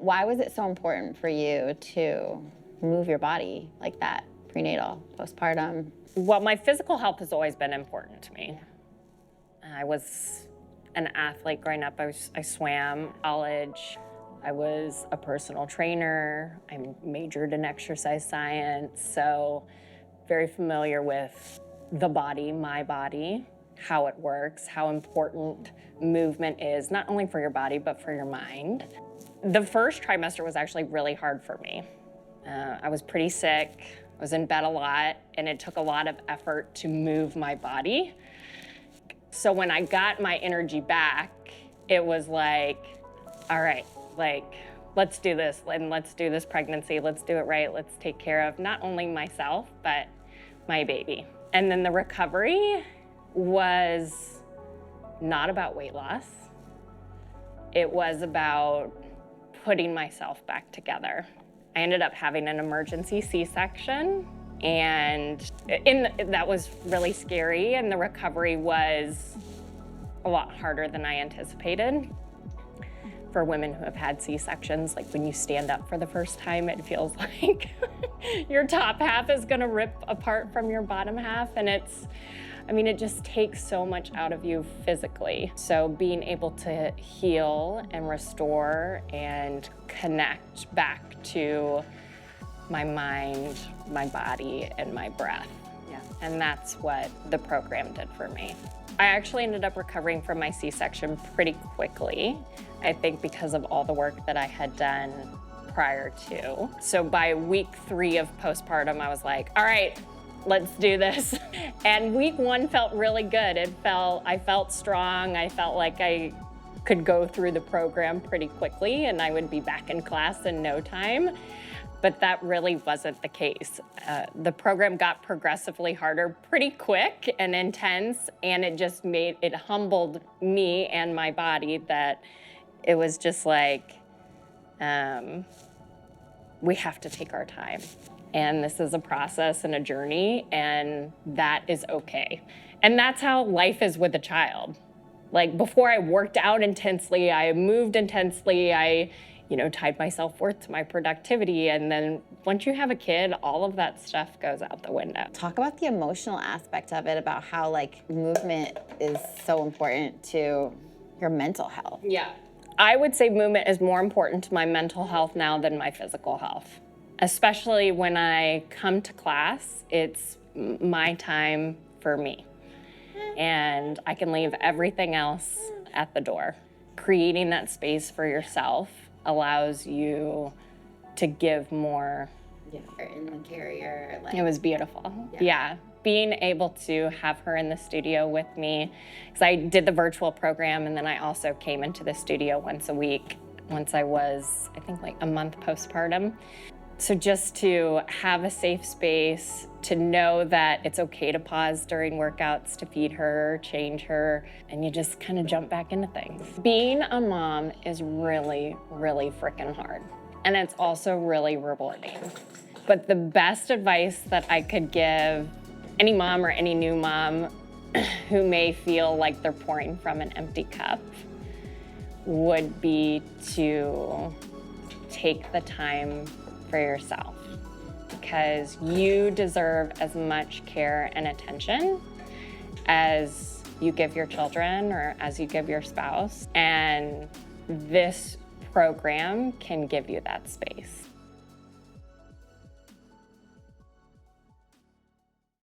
Why was it so important for you to move your body like that, prenatal, postpartum? Well, my physical health has always been important to me. I was an athlete growing up. I swam college. I was a personal trainer. I majored in exercise science, so very familiar with the body, my body, how it works, how important movement is, not only for your body, but for your mind. The first trimester was actually really hard for me. I was pretty sick. I was in bed a lot, and it took a lot of effort to move my body. So when I got my energy back, it was like, all right, let's do this, and let's do this pregnancy. Let's do it right. Let's take care of not only myself, but my baby. And then the recovery was not about weight loss. It was about putting myself back together. I ended up having an emergency C-section, and that was really scary, and the recovery was a lot harder than I anticipated. For women who have had C-sections, like when you stand up for the first time, it feels like your top half is gonna rip apart from your bottom half, and it just takes so much out of you physically. So being able to heal and restore and connect back to my mind, my body, and my breath. Yeah. And that's what the program did for me. I actually ended up recovering from my C-section pretty quickly, I think because of all the work that I had done prior to. So by week 3 of postpartum, I was like, all right, let's do this. And week 1 felt really good. I felt strong. I felt like I could go through the program pretty quickly and I would be back in class in no time. But that really wasn't the case. The program got progressively harder pretty quick and intense, and it humbled me and my body that it was just like, we have to take our time. And this is a process and a journey, and that is okay. And that's how life is with a child. Like before I worked out intensely, I moved intensely, I tied my self-worth to my productivity. And then once you have a kid, all of that stuff goes out the window. Talk about the emotional aspect of it, about how movement is so important to your mental health. Yeah. I would say movement is more important to my mental health now than my physical health. Especially when I come to class, it's my time for me. And I can leave everything else at the door. Creating that space for yourself allows you to give more. Yeah. In the carrier. It was beautiful. Yeah. Being able to have her in the studio with me, because I did the virtual program and then I also came into the studio once a week once I was, I think, like a month postpartum. So just to have a safe space, to know that it's okay to pause during workouts to feed her, change her, and you just kind of jump back into things. Being a mom is really, really freaking hard. And it's also really rewarding. But the best advice that I could give any mom or any new mom who may feel like they're pouring from an empty cup would be to take the time for yourself, because you deserve as much care and attention as you give your children or as you give your spouse. And this program can give you that space.